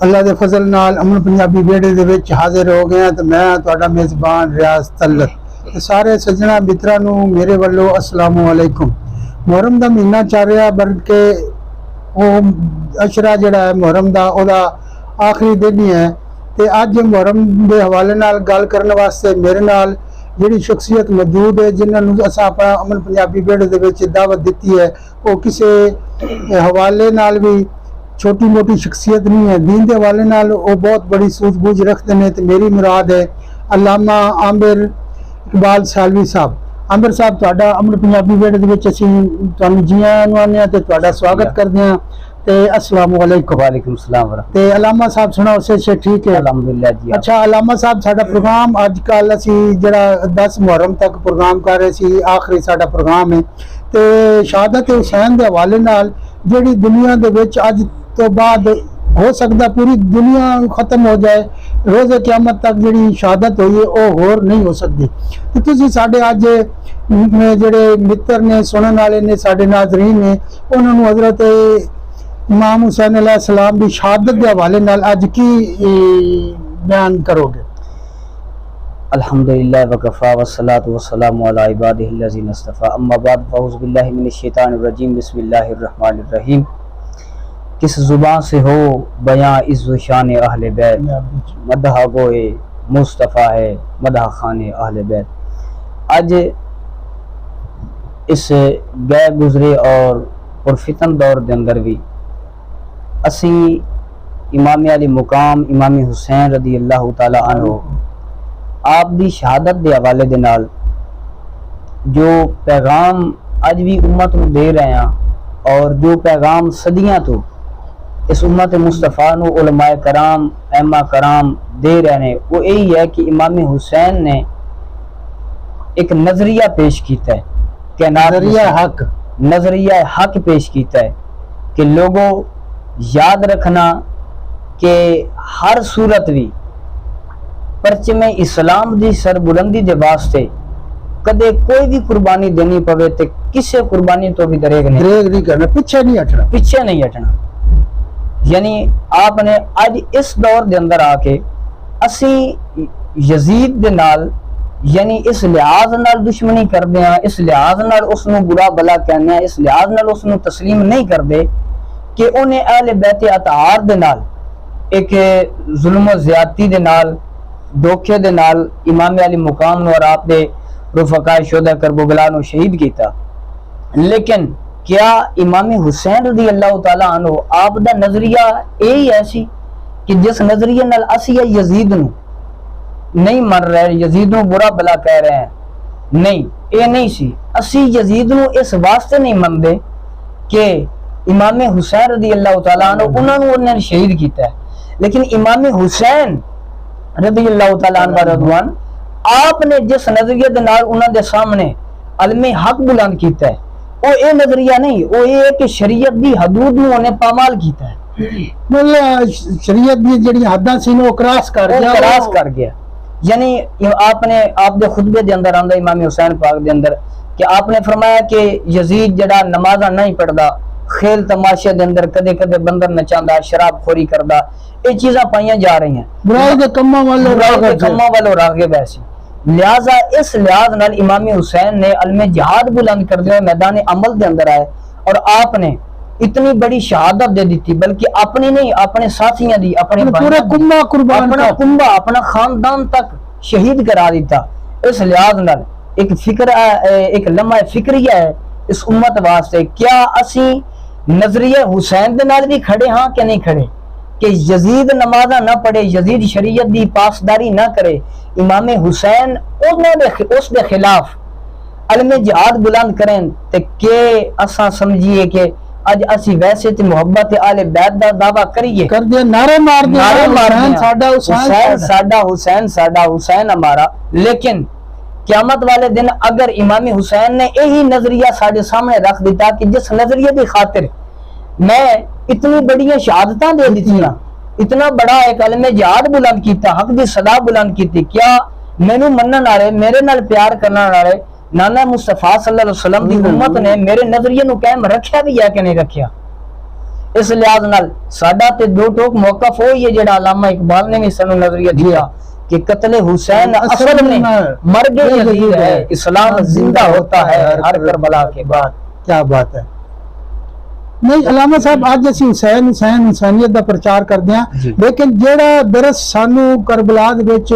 اللہ دے فضل نال امن پنجابی بیڑے دے وچ حاضر ہو گیا تے میں تہاڈا میزبان ریاض طلت تے سارے سجنا متراں نوں میرے والوں السلام علیکم۔ محرم دا مہینہ چل رہا بلکہ او اشرا جڑا ہے محرم دا او دا آخری دن ہی ہے تے اج محرم دے حوالے نال گل کرنے واسطے میرے نال جڑی شخصیت موجود ہے جنہاں نوں اساں اپنا امن پنجابی بیڑے دے وچ دعوت دتی ہے او کسے حوالے نال بھی چھوٹی موٹی شخصیت نہیں ہے، دین دے حوالے نال وہ بہت بڑی سوجھ بوجھ رکھتے ہیں۔ تو میری مراد ہے علامہ عامر اقبال سالوی صاحب۔ عامر صاحب تہاڈا امن پنجابی بیڑے دے وچ اسی تانوں جی آیاں نوں آنے تے تہاڈا سواگت کردے ہاں تے السلام علیکم۔ وعلیکم السلام ورحمۃ تے علامہ صاحب سناؤ سے ٹھیک ہے؟ الحمدللہ جی۔ اچھا علامہ صاحب ساڈا پروگرام اج کل اسی جڑا 10 محرم تک پروگرام کر رہے سی، آخری ساڈا پروگرام ہے تے شہادت حسین دے حوالے نال جڑی دنیا دے وچ اج تو بعد ہو سکتا پوری دنیا ختم ہو جائے، روز قیامت تک جڑی شہادت ہوئی ہے وہ ہور نہیں ہو سکتی۔ تو تسی ساڈے اج جڑے متر نے سنن والے نے ساڈے ناظرین نے انہوں نے حضرت امام حسین علیہ السلام کی شہادت کے حوالے نال اج کی بیان کرو گے؟ الحمدللہ وکفا والصلاۃ والسلام علی عبادہ الذین اصطفیٰ، اما بعد فاعوذ باللہ من الشیطان الرجیم، بسم اللہ الرحمن الرحیم۔ کس زبان سے ہو بیاں عز و شان اہل بیت، مدح گوئے مصطفیٰ ہے مدح خان اہل بیت۔ اج اس گئے گزرے اور پرفتن دور دے اندر بھی اسی امام علی مقام امام حسین رضی اللہ تعالی عنہ آپ دی شہادت دے حوالے دے نال جو پیغام اج بھی امت نو دے رہے ہیں اور جو پیغام صدیاں تو اس امت مصطفیٰ نو علماء کرام ائمہ کرام دے رہے ہیں، وہ یہی ہے کہ امام حسین نے ایک نظریہ پیش کیتا ہے، نظریہ حق پیش کیتا ہے کہ لوگوں یاد رکھنا کہ ہر صورت بھی پرچم اسلام دی سربلندی دے واسطے کدے کوئی بھی قربانی دینی پوے تے کسے قربانی تو بھی دریغ نہیں کرنا، پیچھے نہیں ہٹنا۔ یعنی آپ نے اج اس دور دے اندر آ کے اسی یزید دے نال یعنی اس لحاظ نال دشمنی کردے ہیں، اس لحاظ نال اس نو برا بلا کہنے ہیں، اس لحاظ نال اس نو تسلیم نہیں کردے کہ انہیں اہل بیت اطہار دے نال ایک ظلم و زیادتی دے نال دھوکے دے نال امام علی مقام نو اور آپ دے رفقاء شہداء کربلا نو شہید کیتا۔ لیکن کیا امام حسین رضی اللہ تعالی عنہ آپ دا نظریہ یہی ایسی کہ جس نظریے نال اسی یزید نو نہیں مر رہے، یزید نو برا بلا کہہ رہے ہیں؟ نہیں، یہ نہیں سی۔ اسی یزید نو اس واسطے نہیں مندے کہ امام حسین رضی اللہ تعالیٰ عنہ انہوں نے شہید کیتا ہے، لیکن امام حسین رضی اللہ تعالیٰ عنہ رضوان آپ نے جس نظریے دے نال انہوں دے سامنے علم حق بلند کیتا ہے وہ اے نظریہ نہیں، وہ یہ ہے کہ شریعت دی حدود نو انہیں پامال کیتا ہے، مطلب شریعت دی جڑی حداں سی نو کراس کر گیا۔ یعنی آپ دے خطبے دے اندر آندا امام حسین پاک دے اندر کہ آپ نے فرمایا کہ یزید جڑا نمازاں نہیں پڑھدا، کھیل تماشے دے اندر کدے کدے بندر نچاندا، شراب خوری کردا، یہ چیزاں پائیاں جا رہی ہیں، برائی دے کماں والوں راغب ایسی۔ لہذا اس لحاظ نال امام حسین نے علم جہاد بلند کر دیا، میدان عمل دے اندر آئے اور آپ نے اتنی بڑی شہادت دے دیتی، بلکہ اپنی نہیں اپنے ساتھیاں دی، اپنے پورا کنبہ قربان، اپنا کنبہ اپنا خاندان تک شہید کرا دیتا۔ اس لحاظ نال ایک فکر ایک لمحہ فکریہ ہے اس امت واسطے، کیا اسی نظریہ حسین دے نال بھی کھڑے ہاں کہ نہیں کھڑے کہ یزید نمازاں نہ پڑھے، یزید شریعت دی پاسداری نہ کرے، امام حسین اس دے خلاف علم جہاد بلند کریں تے کہ اساں سمجھیے کہ اج اسی ویسے تے محبت اہل بیت دا دعویٰ کریے، کر دیا نعرے مار دیا ساڈا حسین ہمارا، لیکن قیامت والے دن اگر امام حسین نے یہی نظریہ ساڈے سامنے رکھ دیتا کہ جس نظریے کی خاطر میں اتنی بڑی شہادتاں دے دیتیاں، اتنا بڑا ایک علم جہاد بلند کیتا، حق دی صدا بلند کیتی، کیا مینوں منن والے میرے نال پیار کرنے والے نانا مصطفیٰ صلی اللہ علیہ وسلم دی امت نے میرے نظریے نو قائم رکھیا بھی ہے کہ نہیں رکھیا؟ اس لحاظ نال ساڈا تے دو ٹوک موقف ہوئی ہے جڑا علامہ اقبال نے بھی سانو نظریہ دیا کہ قتل حسین اصل میں مرگ یزید ہے، اسلام زندہ ہوتا ہے ہر کربلا کے بعد. کیا بات ہے. نہیں علامہ صاحب آج اسی حسین حسین حسینیت دا پرچار کردے ہیں جی. لیکن جیڑا درس سانو کربلا دے وچ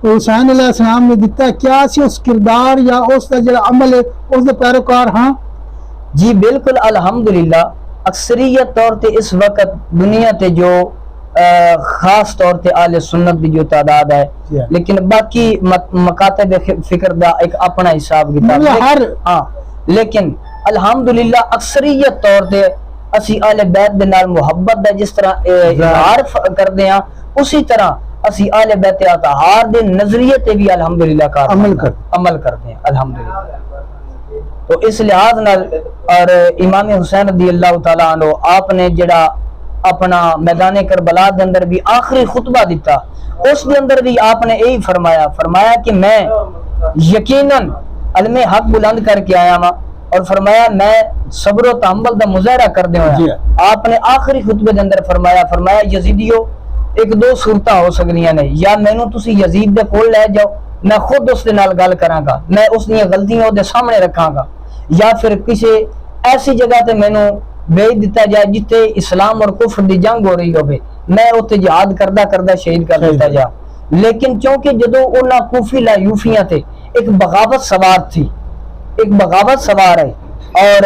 حسین علیہ السلام نے دیتا ہے، کیا اسی اس کردار یا اس دا جڑا عمل ہے اس دے پیروکار ہاں؟ جی بالکل الحمدللہ. اکثریت طور تے اس وقت دنیا تے جو خاص طور تے اہل سنت دی جو تعداد ہے، لیکن باقی مکاتب فکر دا ایک اپنا حساب کتاب ہاں، لیکن الحمدللہ اکثریت طور تے اسی اہل بیت دے نال محبت دا جس طرح اظہار کردے ہیں، اسی طرح اسی اہل بیت اطہار دے نظریے تے بھی الحمدللہ عمل کردے ہیں الحمدللہ. تو اس لحاظ نال اور امام حسین رضی اللہ تعالیٰ عنہ آپ نے جڑا اپنا میدان کربلا دے اندر بھی آخری خطبہ دیتا، اس دے اندر بھی آپ نے یہی فرمایا کہ میں یقیناً علم حق بلند کر کے آیا ہاں، اور فرمایا میں صبر و تحمل دا مظاہرہ کر دے ہوا. آپ نے آخری خطبے دے اندر فرمایا یزیدیو ایک دو صورتاں ہو سکدیاں نے، یا مینوں تسی یزید دے کول لے جاؤ، میں خود اس دے نال گل کراں گا، میں اس دی غلطیاں دے سامنے رکھاں گا، یا پھر کسی ایسی جگہ تے مینوں بھیج دیتا جائے جتے اسلام اور کفر دی جنگ ہو رہی ہوئے، میں اتنے جہاد کردہ شہید کر دیتا جا. لیکن چونکہ جدو انہاں کوفی لایوفیاں تے ایک بغاوت سوار ہے اور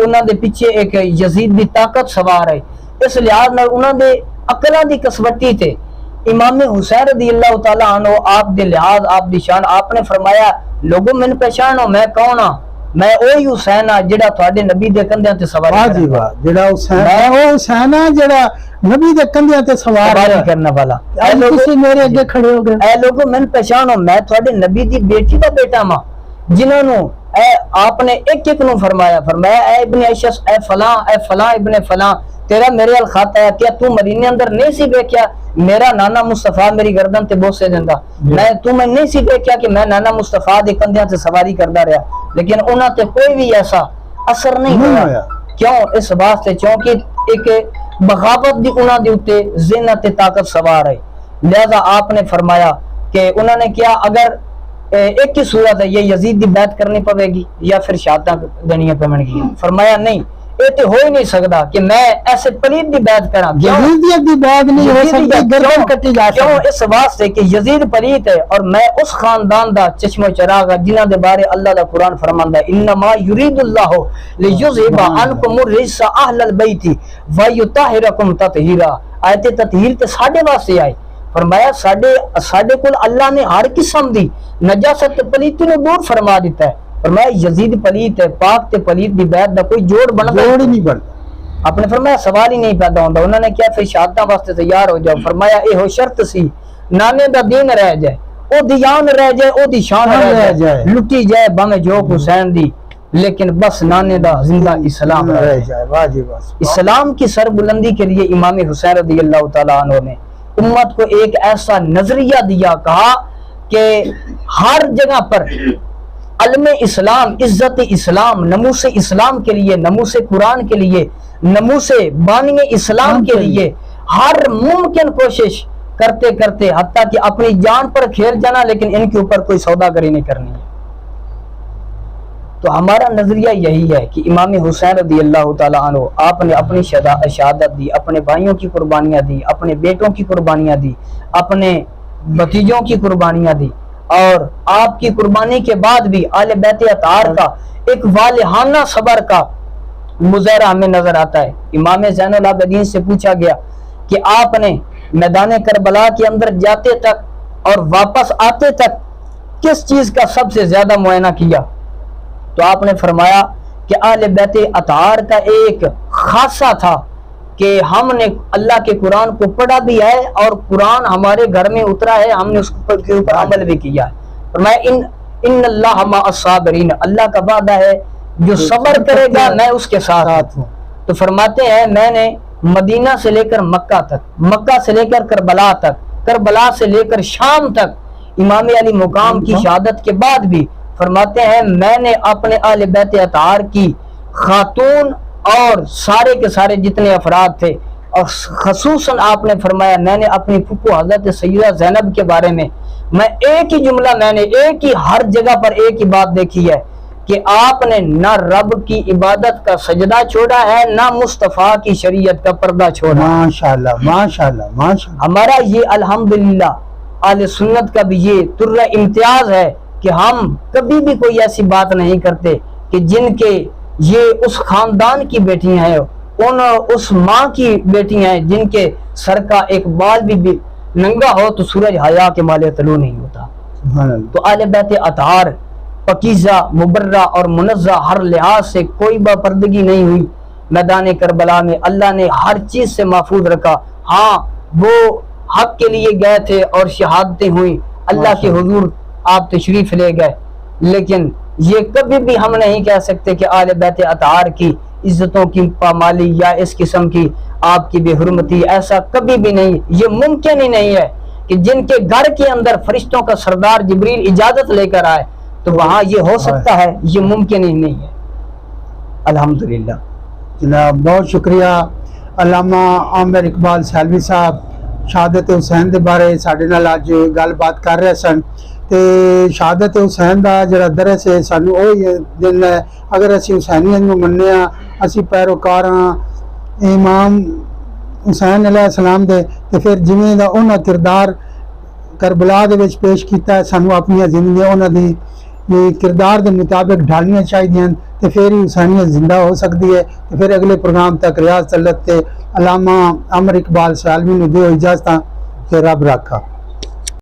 انہاں دے پیچھے ایک یزید دی طاقت سوار ہے، اس لحاظ نال انہاں دے عقلاں دی کسوٹی تے امام حسین رضی اللہ تعالیٰ عنہ آپ دے لحاظ آپ دی شان آپ نے فرمایا لوگوں میں پہچانو میں کون ہاں، میں اوہی حسین ہاں جڑا تواڈے نبی دے کندھیاں تے سواری کرنا، جڑا حسین ہے او حسین ہے جڑا نبی دے کندھیاں تے سواری کرنا والا. تسی میرے اگے کھڑے ہو گئے، اے لوگوں میں پہچانو میں تواڈے نبی دی بیٹی دا بیٹا ماں، جنہاں نو اے آپ نے ایک نو فرمایا اے ابن اشس اے فلاں ابن فلاں تیرا میرے ال خط ہے، کیا تو مدینے اندر نہیں سی دیکھیا میرا نانا مصطفیٰ میری گردن تے بوسے دیندا، میں نہیں سی دیکھیا کہ میں نانا مصطفیٰ دے کندھیاں تے سواری کردا رہا، لیکن انہاں تے کوئی بھی ایسا اثر نہیں ہویا. کیوں؟ اس واسطے چونکہ ایک بغاوت دی انہاں دے اوتے ذہن تے طاقت سوار ہے. لہذا آپ نے فرمایا کہ انہوں نے کیا اگر ایک ہی صورت ہے یہ یزید دی بیعت کرنی پڑے گی یا پھر شہادتاں دینیاں پویں گی. فرمایا نہیں یہ تو ہو ہی نہیں سکتا کہ میں ایسے پلید دی بیعت کراں، یزیدیت دی بیعت نہیں ہو سکتی، گردن کٹی جا سکتی. کیوں؟ اس واسطے کہ یزید پلید ہے اور میں اس خاندان دا چشم و چراغ جنہاں دے بارے اللہ دا قرآن فرماندا ہے انما یرید اللہ لیذھب عنکم الرجس اہل البیت ویطہرکم تطہیرا. آیت تطہیر تے ساڈے واسطے آئے. فرمایا ساڈے کول اللہ نے ہر قسم دی نجاست پلیتی نو دور فرما دیتا ہے. فرمایا یزید پلیت ہے، پاک تے پلیت دی بیعت دا کوئی جوڑ ہی نہیں بنتا. آپ نے فرمایا سوال ہی نہیں پیدا ہوندا. انہوں نے کیا پھر شہادتاں واسطے تیار ہو جاؤ. فرمایا یہ شرط سی نانے دا دین رہ جائے، او دیان رہ جائے، او دی شان رہ جائے، لٹی جائے بھاویں جوک حسین دی، لیکن بس نانے دا زندہ اسلام رہ جائے. اسلام کی سر بلندی کے لیے امام حسین رضی اللہ تعالیٰ عنہ نے امت کو ایک ایسا نظریہ دیا، کہا کہ ہر جگہ پر علم اسلام، عزت اسلام، نموس اسلام کے لیے، نموس قرآن کے لیے، نموس بانی اسلام کے لیے ہر ممکن کوشش کرتے کرتے حتیٰ کہ اپنی جان پر کھیل جانا، لیکن ان کے اوپر کوئی سوداگری نہیں کرنی ہے. تو ہمارا نظریہ یہی ہے کہ امام حسین رضی اللہ تعالیٰ عنہ آپ نے اپنی شہادت دی، اپنے بھائیوں کی قربانیاں دی، اپنے بیٹوں کی قربانیاں دی، اپنے بھتیجوں کی قربانیاں دی، اور آپ کی قربانی کے بعد بھی آل بیت اطہار کا ایک والہانہ صبر کا مظاہرہ ہمیں نظر آتا ہے. امام زین العابدین سے پوچھا گیا کہ آپ نے میدان کربلا کے اندر جاتے تک اور واپس آتے تک کس چیز کا سب سے زیادہ معائنہ کیا؟ تو آپ نے فرمایا کہ آل بیت اطہار کا ایک خاصہ تھا کہ ہم نے اللہ کے قرآن کو پڑھا بھی ہے اور قرآن ہمارے گھر میں اترا ہے، ہم نے اس کے اوپر عمل بھی کیا ہے. فرمایا ان اللہ مع الصابرین، اللہ کا وعدہ ہے جو صبر کرے گا میں اس کے ساتھ ہوں. تو فرماتے ہیں میں نے مدینہ سے لے کر مکہ تک، مکہ سے لے کر کربلا تک، کربلا سے لے کر شام تک امام علی مقام کی شہادت کے بعد بھی فرماتے ہیں میں نے اپنے آل بیت اطہار کی خاتون اور سارے کے سارے جتنے افراد تھے، اور خصوصاً آپ نے فرمایا، میں نے اپنی پھپھو حضرت سیدہ زینب کے بارے میں ایک ہی جملہ، میں نے ایک ہی ہر جگہ پر ایک ہی بات دیکھی ہے کہ آپ نے نہ رب کی عبادت کا سجدہ چھوڑا ہے، نہ مصطفیٰ کی شریعت کا پردہ چھوڑا۔ ماشاءاللہ ماشاءاللہ ماشاءاللہ۔ ہمارا یہ الحمدللہ اہل سنت کا بھی یہ ترہ امتیاز ہے کہ ہم کبھی بھی کوئی ایسی بات نہیں کرتے کہ جن کے یہ اس خاندان کی بیٹیاں ہیں، اس ماں کی بیٹیاں ہیں جن کے سر کا ایک بال بھی ننگا ہو تو سورج حیا کے مالے طلوع نہیں ہوتا۔ سبحان اللہ۔ تو اہل بیت اطہار پاکیزہ، مبرہ اور منزہ، ہر لحاظ سے کوئی پردگی نہیں ہوئی۔ میدان کربلا میں اللہ نے ہر چیز سے محفوظ رکھا۔ ہاں وہ حق کے لیے گئے تھے اور شہادتیں ہوئیں، اللہ کے حضور آپ تشریف لے گئے، لیکن یہ کبھی بھی ہم نہیں کہہ سکتے کہ اہل بیت اطہار کی عزتوں کی پامالی یا اس قسم کی آپ کی بے حرمتی، ایسا کبھی بھی نہیں، یہ ممکن ہی نہیں ہے کہ جن کے گھر کے اندر فرشتوں کا سردار جبریل اجازت لے کر آئے تو وہاں یہ ہو سکتا ہے، یہ ممکن ہی نہیں ہے۔ الحمدللہ جناب بہت شکریہ علامہ عامر اقبال سیالوی صاحب شہادت حسین دے بارے ساڈے نال اج گل بات کر رہے سن۔ تے شہادت حسین دا جڑا درس ہے سانو وہی دن ہے، اگر اسی حسینیت نو مننے ہاں، اسی پیروکار ہاں امام حسین علیہ السلام دے، تے پھر جویں دا انہاں کردار کربلا دے وچ پیش کیتا ہے، سانو اپنی زندگی انہاں دی کردار دے مطابق ڈھالنیاں چاہیے، تے پھر ہی حسینیت زندہ ہو سکتی ہے۔ تے پھر اگلے پروگرام تک ریاض طلت تے علامہ عامر اقبال سیالوی نو دیو اجازت کہ رب رکھا۔